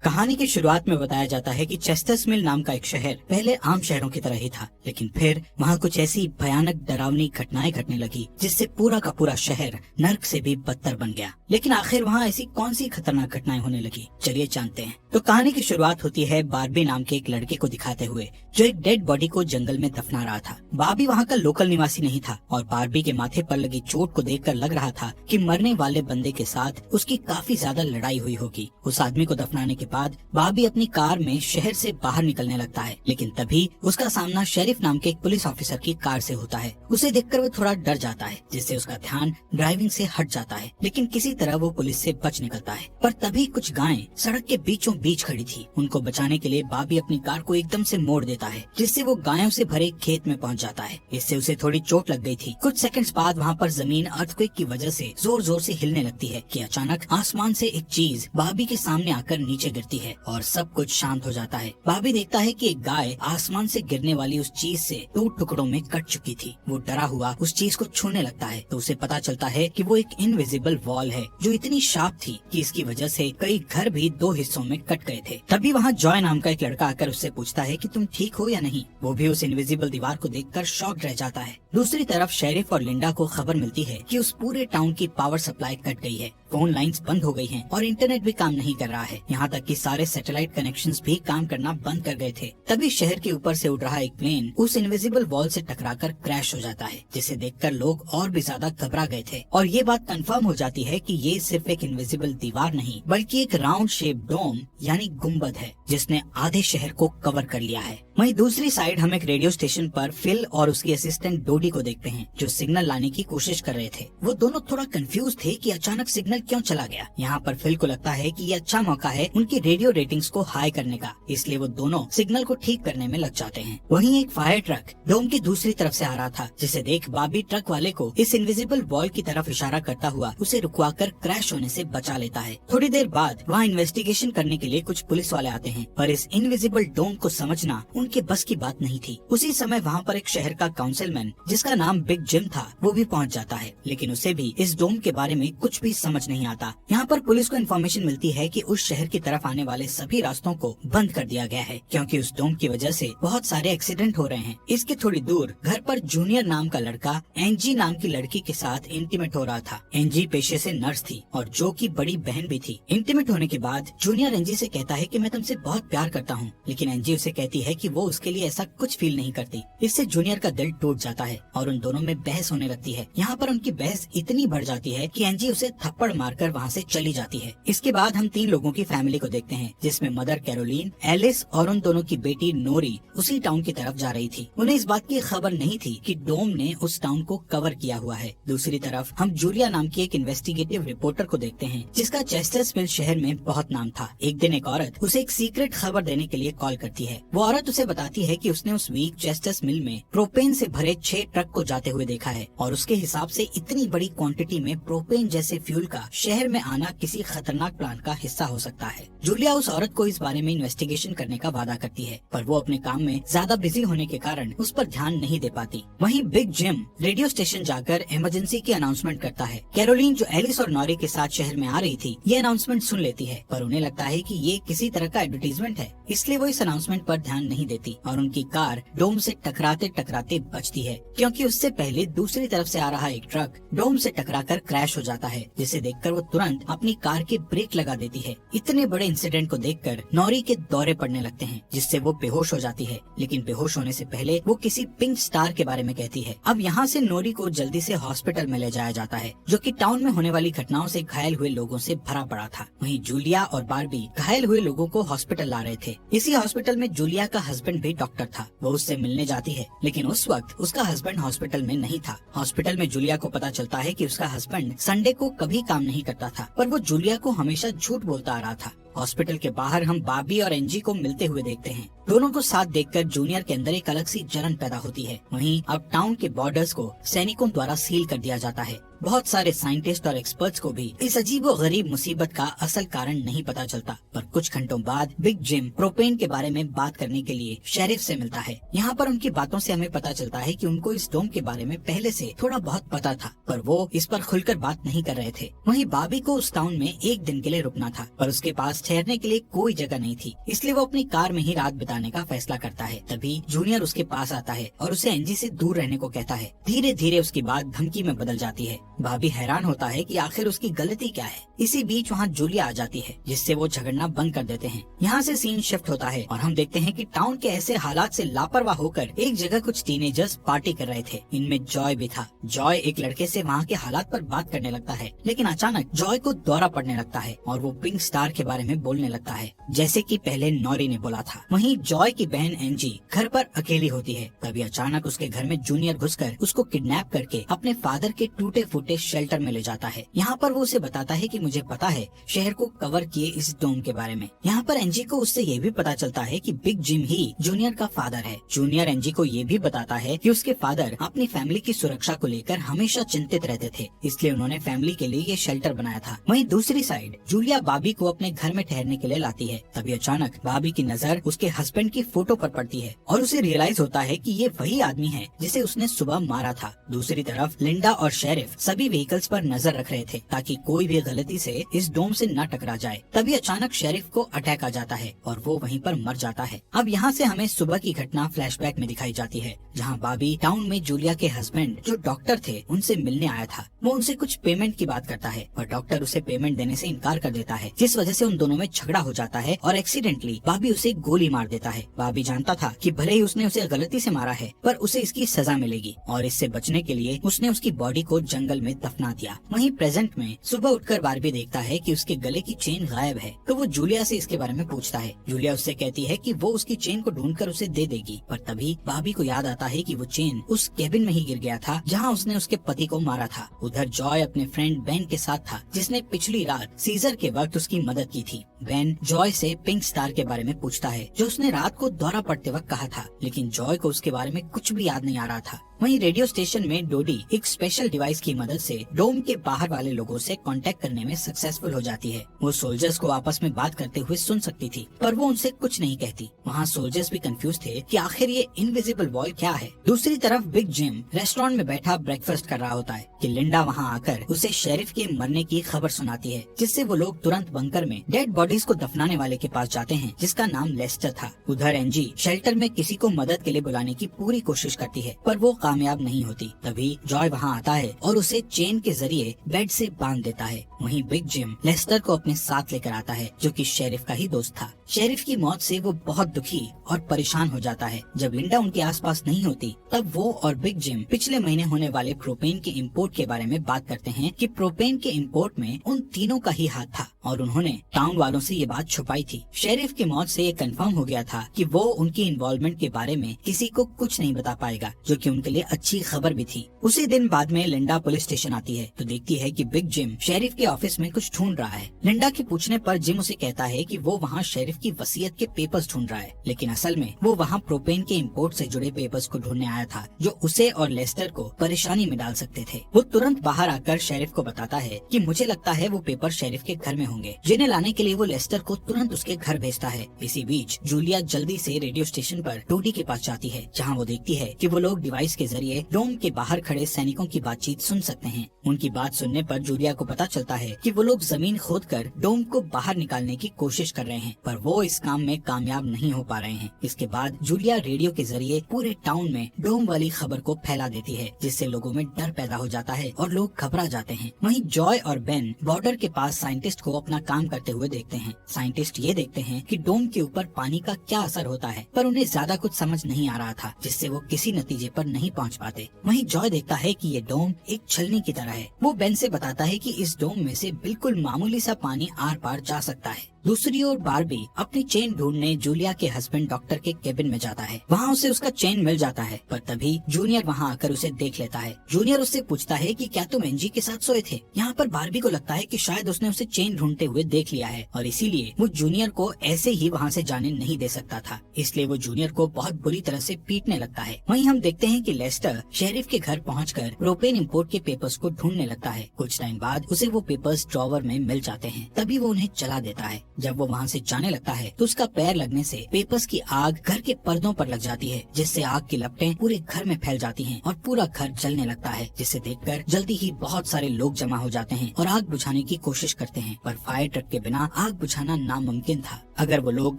कहानी की शुरुआत में बताया जाता है कि चेस्टर्स मिल नाम का एक शहर पहले आम शहरों की तरह ही था, लेकिन फिर वहाँ कुछ ऐसी भयानक डरावनी घटनाएं घटने लगी जिससे पूरा का पूरा शहर नर्क से भी बदतर बन गया। लेकिन आखिर वहाँ ऐसी कौन सी खतरनाक घटनाएं होने लगी, चलिए जानते हैं। तो कहानी की शुरुआत होती है बार्बी नाम के एक लड़के को दिखाते हुए जो एक डेड बॉडी को जंगल में दफना रहा था। बार्बी वहाँ का लोकल निवासी नहीं था और बार्बी के माथे पर लगी चोट को देखकर लग रहा था कि मरने वाले बंदे के साथ उसकी काफी ज्यादा लड़ाई हुई होगी। उस आदमी को दफनाने के बाद बार्बी अपनी कार में शहर से बाहर निकलने लगता है, लेकिन तभी उसका सामना शेरिफ नाम के एक पुलिस ऑफिसर की कार से होता है। उसे देखकर वो थोड़ा डर जाता है, जिससे उसका ध्यान ड्राइविंग से हट जाता है, लेकिन किसी तरह वो पुलिस से बच निकलता है। पर तभी कुछ गायें सड़क के बीचों बीच खड़ी थी। उनको बचाने के लिए बार्बी अपनी कार को एकदम से मोड़ देता है, जिससे वो गायों से भरे खेत में पहुंच जाता है। इससे उसे थोड़ी चोट लग गई थी। कुछ सेकंड्स बाद वहाँ पर जमीन अर्थक्वेक की वजह से जोर जोर से हिलने लगती है कि अचानक आसमान से एक चीज बार्बी के सामने आकर नीचे गिरती है और सब कुछ शांत हो जाता है। बार्बी देखता है कि एक गाय आसमान से गिरने वाली उस चीज से 2 टुकड़ों में कट चुकी थी। वो डरा हुआ उस चीज को छूने लगता है तो उसे पता चलता है कि वो एक इनविजिबल वॉल है जो इतनी शार्प थी कि इसकी वजह से कई घर भी 2 हिस्सों में कट गए थे। तभी वहाँ जॉय नाम का एक लड़का आकर उससे पूछता है कि तुम ठीक हो या नहीं। वो भी उस इनविजिबल दीवार को देखकर शॉक्ड रह जाता है। दूसरी तरफ शेरिफ और लिंडा को खबर मिलती है कि उस पूरे टाउन की पावर सप्लाई कट गई है, फोन लाइंस बंद हो गई हैं और इंटरनेट भी काम नहीं कर रहा है। यहाँ तक कि सारे सैटेलाइट कनेक्शंस भी काम करना बंद कर गए थे। तभी शहर के ऊपर से उड़ रहा एक प्लेन उस इनविजिबल वॉल से टकराकर क्रैश हो जाता है, जिसे देखकर लोग और भी ज्यादा घबरा गए थे। और ये बात कंफर्म हो जाती है कि ये सिर्फ एक इनविजिबल दीवार नहीं बल्कि एक राउंड शेप डोम यानी गुम्बद है, जिसने आधे शहर को कवर कर लिया है। वहीं दूसरी साइड हम एक रेडियो स्टेशन पर फिल और उसकी असिस्टेंट डोडी को देखते हैं जो सिग्नल लाने की कोशिश कर रहे थे। वो दोनों थोड़ा कंफ्यूज थे कि अचानक सिग्नल क्यों चला गया। यहाँ पर फिल को लगता है कि ये अच्छा मौका है उनकी रेडियो रेटिंग्स को हाई करने का, इसलिए वो दोनों सिग्नल को ठीक करने में लग जाते हैं। वहीं एक फायर ट्रक डोम की दूसरी तरफ से आ रहा था, जिसे देख बार्बी ट्रक वाले को इस इनविजिबल वॉल की तरफ इशारा करता हुआ उसे रुकवाकर क्रैश होने से बचा लेता है। थोड़ी देर बाद वहाँ इन्वेस्टिगेशन करने के लिए कुछ पुलिस वाले आते हैं, पर इस इनविजिबल डोम को समझना उनके बस की बात नहीं थी। उसी समय वहाँ पर एक शहर का काउंसिलमैन जिसका नाम बिग जिम था वो भी पहुँच जाता है, लेकिन उसे भी इस डोम के बारे में कुछ भी समझ नहीं आता। यहाँ पर पुलिस को इन्फॉर्मेशन मिलती है कि उस शहर की तरफ आने वाले सभी रास्तों को बंद कर दिया गया है, क्योंकि उस डोम की वजह से बहुत सारे एक्सीडेंट हो रहे हैं। इसके थोड़ी दूर घर पर जूनियर नाम का लड़का एंजी नाम की लड़की के साथ इंटीमेट हो रहा था। एंजी पेशे से नर्स थी और जो की बड़ी बहन भी थी। इंटीमेट होने के बाद जूनियर एंजी से कहता है कि मैं तुमसे बहुत प्यार करता हूँ, लेकिन एंजी उसे कहती है कि वो उसके लिए ऐसा कुछ फील नहीं करती। इससे जूनियर का दिल टूट जाता है और उन दोनों में बहस होने लगती है। यहाँ पर उनकी बहस इतनी बढ़ जाती है कि एंजी उसे थप्पड़ मारकर वहाँ से चली जाती है। इसके बाद हम 3 लोगों की फैमिली को देखते हैं, जिसमें मदर कैरोलीन, एलिस और उन दोनों की बेटी नोरी उसी टाउन की तरफ जा रही थी। उन्हें इस बात की खबर नहीं थी कि डोम ने उस टाउन को कवर किया हुआ है। दूसरी तरफ हम जूलिया नाम की एक इन्वेस्टिगेटिव रिपोर्टर को देखते हैं, जिसका चेस्टर्स मिल शहर में बहुत नाम था। एक दिन एक औरत उसे एक सीक्रेट खबर देने के लिए कॉल करती है। वो औरत उसे बताती है कि उसने उस वीक चेस्टर्स मिल में प्रोपेन से भरे 6 ट्रक को जाते हुए देखा है और उसके हिसाब से इतनी बड़ी क्वांटिटी में प्रोपेन जैसे फ्यूल का शहर में आना किसी खतरनाक प्लान का हिस्सा हो सकता है। जूलिया उस औरत को इस बारे में इन्वेस्टिगेशन करने का वादा करती है, पर वो अपने काम में ज्यादा बिजी होने के कारण उस पर ध्यान नहीं दे पाती। वहीं बिग जिम रेडियो स्टेशन जाकर इमरजेंसी की अनाउंसमेंट करता है। कैरोलीन जो एलिस और नॉरी के साथ शहर में आ रही थी, ये अनाउंसमेंट सुन लेती है, पर उन्हें लगता है कि ये किसी तरह का एडवर्टीजमेंट है, इसलिए वो इस अनाउंसमेंट पर ध्यान नहीं देती और उनकी कार डोम से टकराते टकराते बचती है, क्योंकि उससे पहले दूसरी तरफ से आ रहा एक ट्रक डोम से टकराकर क्रैश हो जाता है, जिसे देखकर वो तुरंत अपनी कार के ब्रेक लगा देती है। इतने बड़े इंसिडेंट को देखकर नॉरी के दौरे पड़ने लगते हैं, जिससे वो बेहोश हो जाती है, लेकिन बेहोश होने से पहले वो किसी पिंक स्टार के बारे में कहती है। अब यहाँ से नॉरी को जल्दी से हॉस्पिटल में ले जाया जाता है, जो कि टाउन में होने वाली घटनाओं से घायल हुए लोगों से भरा पड़ा था। वहीं जूलिया और बार्बी घायल हुए लोगों को हॉस्पिटल ला रहे थे। इसी हॉस्पिटल में जूलिया का हस्बैंड भी डॉक्टर था। वो उससे मिलने जाती है, लेकिन उस वक्त उसका हस्बैंड हॉस्पिटल में नहीं था। हॉस्पिटल में जूलिया को पता चलता है कि उसका हस्बैंड संडे को कभी काम नहीं करता था, पर वो जूलिया को हमेशा झूठ बोलता आ रहा था। हॉस्पिटल के बाहर हम बार्बी और एंजी को मिलते हुए देखते हैं। दोनों को साथ देखकर जूनियर के अंदर एक अलग सी जलन पैदा होती है। वहीं अब टाउन के बॉर्डर्स को सैनिकों द्वारा सील कर दिया जाता है। बहुत सारे साइंटिस्ट और एक्सपर्ट्स को भी इस अजीबो गरीब मुसीबत का असल कारण नहीं पता चलता, पर कुछ घंटों बाद बिग जिम प्रोपेन के बारे में बात करने के लिए शेरिफ से मिलता है। यहाँ पर उनकी बातों से हमें पता चलता है कि उनको इस डोम के बारे में पहले से थोड़ा बहुत पता था, पर वो इस पर खुलकर बात नहीं कर रहे थे। वहीं बॉबी को उस टाउन में एक दिन के लिए रुकना था, पर उसके पास ठहरने के लिए कोई जगह नहीं थी, इसलिए वो अपनी कार में ही रात बिताने का फैसला करता है। तभी जूनियर उसके पास आता है और उसे एंजी से दूर रहने को कहता है। धीरे धीरे उसकी बात धमकी में बदल जाती है। बॉबी हैरान होता है कि आखिर उसकी गलती क्या है। इसी बीच वहाँ जूलिया आ जाती है, जिससे वो झगड़ना बंद कर देते हैं। यहाँ से सीन शिफ्ट होता है और हम देखते हैं कि टाउन के ऐसे हालात से लापरवाह होकर एक जगह कुछ टीनेजर्स पार्टी कर रहे थे। इनमें जॉय भी था। जॉय एक लड़के से वहाँ के हालात पर बात करने लगता है, लेकिन अचानक जॉय को दौरा पड़ने लगता है और वो पिंक स्टार के बारे में बोलने लगता है, जैसे कि पहले नॉरी ने बोला था। वहीं जॉय की बहन एंजी घर पर अकेली होती है। तभी अचानक उसके घर में जूनियर घुसकर उसको किडनैप करके अपने फादर के टूटे फूटे शेल्टर में ले जाता है। यहाँ पर वो उसे बताता है कि मुझे पता है शहर को कवर किए इस डोम के बारे में। यहाँ पर एंजी को उससे ये भी पता चलता है कि बिग जिम ही जूनियर का फादर है। जूनियर एंजी को ये भी बताता है कि उसके फादर अपनी फैमिली की सुरक्षा को लेकर हमेशा चिंतित रहते थे, इसलिए उन्होंने फैमिली के लिए ये शेल्टर बनाया था। वहीं दूसरी साइड जूलिया बॉबी को अपने घर में ठहरने के लिए लाती है। तभी अचानक बॉबी की नजर उसके हस्बैंड की फोटो पर पड़ती है और उसे रियलाइज होता है कि ये वही आदमी है जिसे उसने सुबह मारा था। दूसरी तरफ लिंडा और शेरिफ सभी व्हीकल्स पर नजर रख रहे थे ताकि कोई भी गलती से इस डोम से न टकरा जाए। तभी अचानक शेरिफ को अटैक आ जाता है और वो वहीं पर मर जाता है। अब यहाँ से हमें सुबह की घटना फ्लैशबैक में दिखाई जाती है, जहाँ बॉबी टाउन में जूलिया के हस्बैंड जो डॉक्टर थे उनसे मिलने आया था। वो उनसे कुछ पेमेंट की बात करता है, पर डॉक्टर उसे पेमेंट देने से इनकार कर देता है, जिस वजह से उन दोनों में झगड़ा हो जाता है और एक्सीडेंटली बॉबी उसे गोली मार देता है। बॉबी जानता था कि भले ही उसने उसे गलती से मारा है, पर उसे इसकी सजा मिलेगी और इससे बचने के लिए उसने उसकी बॉडी को जंगल में दफना दिया। वहीं प्रेजेंट में सुबह उठकर बार्बी देखता है कि उसके गले की चेन गायब है, तो वो जूलिया से इसके बारे में पूछता है। जूलिया उससे कहती है कि वो उसकी चेन को ढूंढकर उसे दे देगी, पर तभी बॉबी को याद आता है कि वो चेन उस केबिन में ही गिर गया था जहाँ उसने उसके पति को मारा था। उधर जॉय अपने फ्रेंड बेन के साथ था, जिसने पिछली रात सीजर के वक्त उसकी मदद की थी। बेन जॉय से पिंक स्टार के बारे में पूछता है, जो उसने रात को दौरा पड़ते वक्त कहा था, लेकिन जॉय को उसके बारे में कुछ भी याद नहीं आ रहा था। वहीं रेडियो स्टेशन में डोडी एक स्पेशल डिवाइस की मदद से डोम के बाहर वाले लोगों से कांटेक्ट करने में सक्सेसफुल हो जाती है। वो सोल्जर्स को आपस में बात करते हुए सुन सकती थी, पर वो उनसे कुछ नहीं कहती। वहाँ सोल्जर्स भी कंफ्यूज थे कि आखिर ये इनविजिबल वॉल क्या है। दूसरी तरफ बिग जिम रेस्टोरेंट में बैठा ब्रेकफास्ट कर रहा होता है कि लिंडा वहाँ आकर उसे शेरिफ के मरने की खबर सुनाती है, जिससे वो लोग तुरंत बंकर में डेड बॉडीज को दफनाने वाले के पास जाते हैं, जिसका नाम लेस्टर था। उधर एंजी शेल्टर में किसी को मदद के लिए बुलाने की पूरी कोशिश करती है, पर वो कामयाब नहीं होती। तभी जॉय वहाँ आता है और उसे चेन के जरिए बेड से बांध देता है। वहीं बिग जिम लेस्टर को अपने साथ लेकर आता है, जो कि शेरिफ का ही दोस्त था। शेरिफ की मौत से वो बहुत दुखी और परेशान हो जाता है। जब लिंडा उनके आसपास नहीं होती, तब वो और बिग जिम पिछले महीने होने वाले प्रोपेन के इंपोर्ट के बारे में बात करते हैं कि प्रोपेन के इंपोर्ट में उन तीनों का ही हाथ था और उन्होंने टाउन वालों से ये बात छुपाई थी। शेरिफ की मौत से ये कंफर्म हो गया था कि वो उनकी इन्वॉल्वमेंट के बारे में किसी को कुछ नहीं बता पाएगा, जो कि उनके लिए अच्छी खबर भी थी। उसी दिन बाद में लिंडा पुलिस स्टेशन आती है तो देखती है कि बिग जिम शेरिफ के ऑफिस में कुछ ढूंढ रहा है। लिंडा के पूछने पर जिम उसे कहता है कि वो वहाँ शेरिफ की वसीयत के पेपर्स ढूंढ रहा है, लेकिन असल में वो वहाँ प्रोपेन के इंपोर्ट से जुड़े पेपर्स को ढूंढने आया था, जो उसे और लेस्टर को परेशानी में डाल सकते थे। वो तुरंत बाहर आकर शेरिफ को बताता है कि मुझे लगता है वो पेपर शेरिफ के घर में होंगे, जिन्हें लाने के लिए वो लेस्टर को तुरंत उसके घर भेजता है। इसी बीच जूलिया जल्दी से रेडियो स्टेशन पर डोडी के पास जाती है, जहाँ वो देखती है कि वो लोग डिवाइस के जरिए डोम के बाहर खड़े सैनिकों की बातचीत सुन सकते हैं। उनकी बात सुनने पर जूलिया को पता चलता है कि वो लोग जमीन खोदकर डोम को बाहर निकालने की कोशिश कर रहे हैं, पर वो इस काम में कामयाब नहीं हो पा रहे हैं। इसके बाद जूलिया रेडियो के जरिए पूरे टाउन में डोम वाली खबर को फैला देती है, जिससे लोगों में डर पैदा हो जाता है और लोग घबरा जाते हैं। वहीं जॉय और बेन बॉर्डर के पास साइंटिस्ट को अपना काम करते हुए देखते हैं। साइंटिस्ट ये देखते हैं कि डोम के ऊपर पानी का क्या असर होता है, पर उन्हें ज्यादा कुछ समझ नहीं आ रहा था, जिससे वो किसी नतीजे पर नहीं पहुंच पाते। वहीं जॉय देखता है कि ये डोम एक छलनी की तरह है। वो बेन से बताता है कि इस डोम में से बिल्कुल मामूली सा पानी आर पार जा सकता है। दूसरी ओर बार्बी अपनी चेन ढूंढने जूलिया के हस्बैंड डॉक्टर के केबिन में जाता है। वहाँ उसे उसका चेन मिल जाता है, पर तभी जूनियर वहाँ आकर उसे देख लेता है। जूनियर उससे पूछता है कि क्या तुम एंजी के साथ सोए थे। यहाँ पर बार्बी को लगता है कि शायद उसने उसे चेन ढूंढते हुए देख लिया है और इसीलिए वो जूनियर को ऐसे ही वहाँ से जाने नहीं दे सकता था, इसलिए वो जूनियर को बहुत बुरी तरह से पीटने लगता है। वहीं हम देखते हैं कि लेस्टर शेरिफ के घर पहुंचकर प्रोपेन इंपोर्ट के पेपर्स को ढूंढने लगता है। कुछ टाइम बाद उसे वो पेपर्स ड्रॉवर में मिल जाते हैं, तभी वो उन्हें जला देता है। जब वो वहाँ से जाने लगता है तो उसका पैर लगने से पेपर्स की आग घर के पर्दों पर लग जाती है, जिससे आग की लपटें पूरे घर में फैल जाती हैं और पूरा घर जलने लगता है, जिसे देखकर जल्दी ही बहुत सारे लोग जमा हो जाते हैं और आग बुझाने की कोशिश करते हैं, पर फायर ट्रक के बिना आग बुझाना नामुमकिन था। अगर वो लोग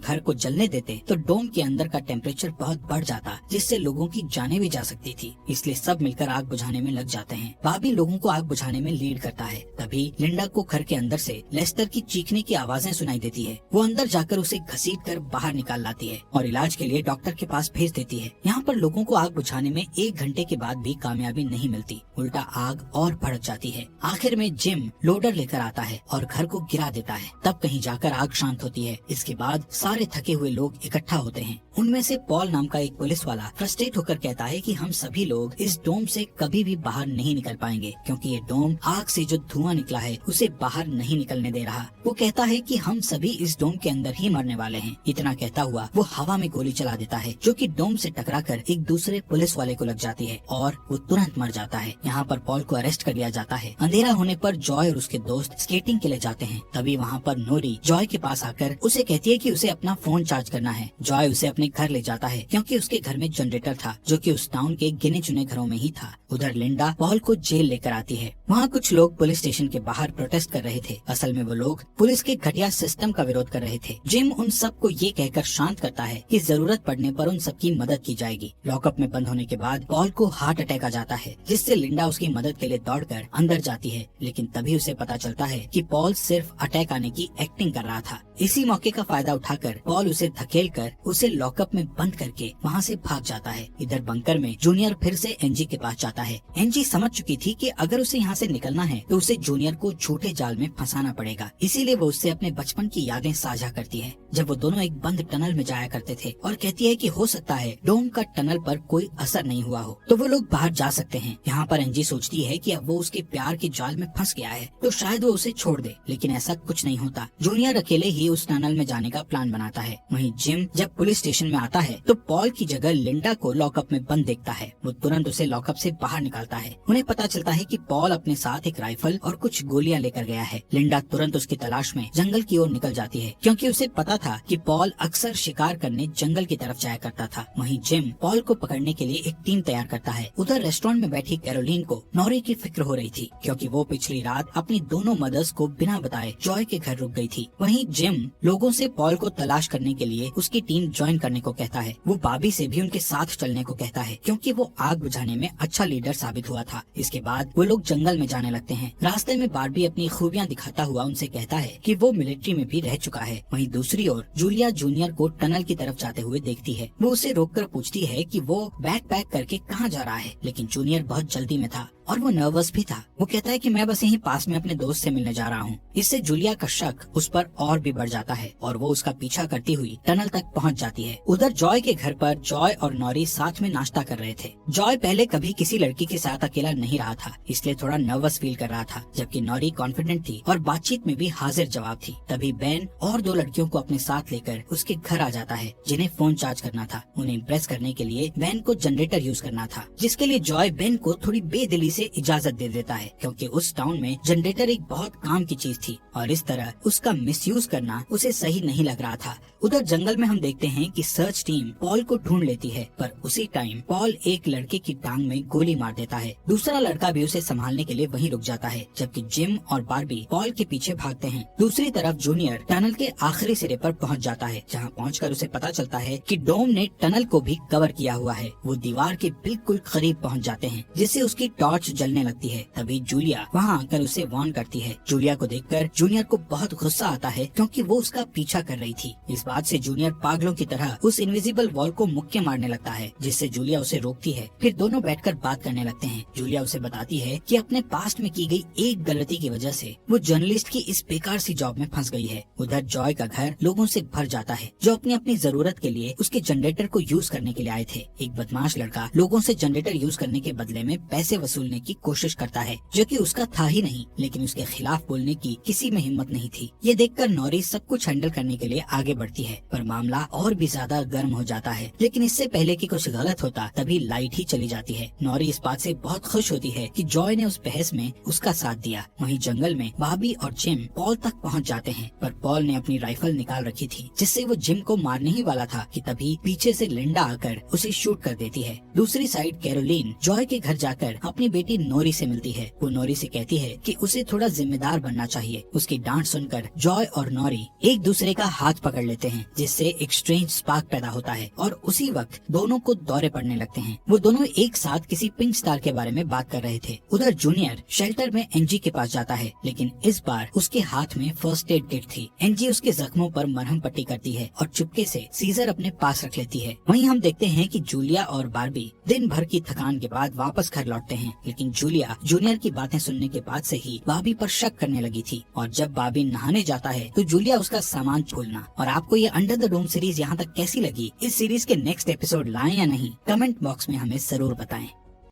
घर को जलने देते तो डोम के अंदर का टेम्परेचर बहुत बढ़ जाता, जिससे लोगों की जानें भी जा सकती थी, इसलिए सब मिलकर आग बुझाने में लग जाते हैं। बाबी लोगों को आग बुझाने में लीड करता है। तभी लिंडा को घर के अंदर से लेस्टर की चीखने की आवाजें सुनाई देती है। वो अंदर जाकर उसे घसीट कर बाहर निकाल लाती है और इलाज के लिए डॉक्टर के पास भेज देती है। यहाँ पर लोगों को आग बुझाने में 1 घंटे के बाद भी कामयाबी नहीं मिलती, उल्टा आग और भड़क जाती है। आखिर में जिम लोडर लेकर आता है और घर को गिरा देता है। तब कहीं जाकर आग शांत होती है। इसके बाद सारे थके हुए लोग इकट्ठा होते हैं। उनमें से पॉल नाम का एक पुलिस वाला फ्रस्ट्रेट होकर कहता है कि हम सभी लोग इस डोम से कभी भी बाहर नहीं निकल पाएंगे, क्योंकि ये डोम आग से जो धुआं निकला है उसे बाहर नहीं निकलने दे रहा। वो कहता है कि हम सभी इस डोम के अंदर ही मरने वाले हैं। इतना कहता हुआ वो हवा में गोली चला देता है, जो कि डोम से टकराकर एक दूसरे पुलिस वाले को लग जाती है और वो तुरंत मर जाता है। यहाँ पर पॉल को अरेस्ट कर लिया जाता है। अंधेरा होने पर जॉय और उसके दोस्त स्केटिंग के लिए जाते हैं। तभी वहाँ पर नोरी जॉय के पास आकर उसे कहती है कि उसे अपना फोन चार्ज करना है। जॉय उसे अपने घर ले जाता है, क्योंकि उसके घर में जनरेटर था, जो कि उस टाउन के गिने चुने घरों में ही था। उधर लिंडा पॉल को जेल लेकर आती है। वहाँ कुछ लोग पुलिस स्टेशन के बाहर प्रोटेस्ट कर रहे थे। असल में वो लोग पुलिस के घटिया सिस्टम का विरोध कर रहे थे। जिम उन सबको ये कहकर शांत करता है कि जरूरत पड़ने पर उन सबकी मदद की जाएगी। लॉकअप में बंद होने के बाद पॉल को हार्ट अटैक आ जाता है, जिससे लिंडा उसकी मदद के लिए दौड़कर अंदर जाती है, लेकिन तभी उसे पता चलता है कि पॉल सिर्फ अटैक आने की एक्टिंग कर रहा था। इसी मौके का फायदा उठाकर पॉल उसे धकेलकर उसे लॉकअप में बंद करके वहाँ से भाग जाता है। इधर बंकर में जूनियर फिर से एनजी के पास जाता है। एनजी समझ चुकी थी कि अगर उसे यहाँ से निकलना है तो उसे जूनियर को झूठे जाल में फंसाना पड़ेगा, इसीलिए वो उससे अपने बचपन की यादें साझा करती है, जब वो दोनों एक बंद टनल में जाया करते थे, और कहती है कि हो सकता है डोम का टनल पर कोई असर नहीं हुआ हो तो वो लोग बाहर जा सकते हैं। यहाँ पर एनजी सोचती है कि अब वो उसके प्यार के जाल में फंस गया है तो शायद वो उसे छोड़ दे, लेकिन ऐसा कुछ नहीं होता। जूनियर अकेले ही उस टनल में जाने का प्लान बनाता है। वहीं जिम जब पुलिस स्टेशन में आता है तो पॉल की जगह लिंडा को लॉकअप में बंद देखता है। वो तुरंत उसे लॉकअप से बाहर निकालता है। उन्हें पता चलता है कि पॉल अपने साथ एक राइफल और कुछ गोलियां लेकर गया है। लिंडा तुरंत उसकी तलाश में जंगल की ओर निकल जाती है, क्योंकि उसे पता था कि पॉल अक्सर शिकार करने जंगल की तरफ जाया करता था। वहीं जिम पॉल को पकड़ने के लिए एक टीम तैयार करता है। उधर रेस्टोरेंट में बैठी कैरोलीन को नौरी की फिक्र हो रही थी, क्योंकि वो पिछली रात अपनी दोनों मदर्स को बिना बताए जॉय के घर रुक गई थी। वहीं जिम लोगों से पॉल को तलाश करने के लिए उसकी टीम ज्वाइन करने को कहता है। वो बाबी से भी उनके साथ चलने को कहता है, क्योंकि वो आग बुझाने में अच्छा लीडर साबित हुआ था। इसके बाद वो लोग जंगल में जाने लगते हैं। रास्ते में बार्बी अपनी खूबियां दिखाता हुआ उनसे कहता है कि वो मिलिट्री में भी रह चुका है। वहीं दूसरी ओर जूलिया जूनियर को टनल की तरफ जाते हुए देखती है। वो उसे रोककर पूछती है कि वो बैग पैक करके कहाँ जा रहा है, लेकिन जूनियर बहुत जल्दी में था और वो नर्वस भी था। वो कहता है कि मैं बस यहीं पास में अपने दोस्त से मिलने जा रहा हूँ। इससे जूलिया का शक उस पर और भी बढ़ जाता है और वो उसका पीछा करती हुई टनल तक पहुँच जाती है। उधर जॉय के घर पर जॉय और नौरी साथ में नाश्ता कर रहे थे। जॉय पहले कभी किसी लड़की के साथ अकेला नहीं रहा था, इसलिए थोड़ा नर्वस फील कर रहा था, जबकि नौरी कॉन्फिडेंट थी और बातचीत में भी हाजिर जवाब थी। तभी बेन और 2 लड़कियों को अपने साथ लेकर उसके घर आ जाता है, जिन्हें फोन चार्ज करना था। उन्हें इम्प्रेस करने के लिए बेन को जनरेटर यूज करना था, जिसके लिए जॉय बेन को थोड़ी बेदिली से इजाजत दे देता है, क्योंकि उस टाउन में जनरेटर एक बहुत काम की चीज थी और इस तरह उसका मिसयूज करना उसे सही नहीं लग रहा था। उधर जंगल में हम देखते हैं कि सर्च टीम पॉल को ढूंढ लेती है, पर उसी टाइम पॉल एक लड़के की टांग में गोली मार देता है। दूसरा लड़का भी उसे संभालने के लिए वहीं रुक जाता है, जबकि जिम और बार्बी पॉल के पीछे भागते हैं। दूसरी तरफ जूनियर टनल के आखिरी सिरे पर पहुंच जाता है, जहां पहुंचकर उसे पता चलता है कि डोम ने टनल को भी कवर किया हुआ है। वो दीवार के बिल्कुल करीब पहुंच जाते हैं, जिससे उसकी टॉर्च जलने लगती है। तभी जूलिया वहां आकर उसे वार्न करती है। जूलिया को देखकर जूनियर को बहुत गुस्सा आता है, क्योंकि वो उसका पीछा कर रही थी। इस बाद से जूनियर पागलों की तरह उस इनविजिबल वॉल को मुक्के मारने लगता है, जिससे जूलिया उसे रोकती है। फिर दोनों बैठकर बात करने लगते हैं। जूलिया उसे बताती है कि अपने पास्ट में की गई एक गलती की वजह से वो जर्नलिस्ट की इस बेकार सी जॉब में फंस गई है। उधर जॉय का घर लोगों से भर जाता है जो अपनी अपनी जरूरत के लिए उसके जनरेटर को यूज करने के लिए आए थे। एक बदमाश लड़का लोगों से जनरेटर यूज करने के बदले में पैसे वसूलने की कोशिश करता है, जो कि उसका था ही नहीं, लेकिन उसके खिलाफ बोलने की किसी में हिम्मत नहीं थी। ये देखकर नॉरी सब कुछ हैंडल करने के लिए आगे बढ़ती है, पर मामला और भी ज्यादा गर्म हो जाता है। लेकिन इससे पहले कि कुछ गलत होता तभी लाइट ही चली जाती है। नॉरी इस बात से बहुत खुश होती है कि जॉय ने उस बहस में उसका साथ दिया। वहीं जंगल में बॉबी और जिम पॉल तक पहुंच जाते हैं, पर पॉल ने अपनी राइफल निकाल रखी थी, जिससे वो जिम को मारने ही वाला था कि तभी पीछे से लिंडा आकर उसे शूट कर देती है। दूसरी साइड कैरोलीन जॉय के घर जाकर अपनी बेटी नोरी से मिलती है। वो नोरी से कहती है कि उसे थोड़ा जिम्मेदार बनना चाहिए। उसकी डांट सुनकर जॉय और नोरी एक दूसरे का हाथ पकड़ लेते हैं, जिससे एक स्ट्रेंज स्पार्क पैदा होता है और उसी वक्त दोनों को दौरे पड़ने लगते हैं। वो दोनों एक साथ किसी पिंक स्टार के बारे में बात कर रहे थे। उधर जूनियर शेल्टर में एनजी के पास जाता है, लेकिन इस बार उसके हाथ में फर्स्ट एड किट थी। एनजी उसके जख्मों पर मरहम पट्टी करती है और चुपके से सीजर अपने पास रख लेती है। वहीं हम देखते हैं कि जूलिया और बार्बी दिन भर की थकान के बाद वापस घर लौटते हैं, लेकिन जूलिया जूनियर की बातें सुनने के बाद से ही बार्बी पर शक करने लगी थी। और जब बार्बी नहाने जाता है तो जूलिया उसका सामान छोड़ना। और आपको ये अंडर द डोम सीरीज यहाँ तक कैसी लगी? इस सीरीज के नेक्स्ट एपिसोड लाएं या नहीं, कमेंट बॉक्स में हमें जरूर बताएं।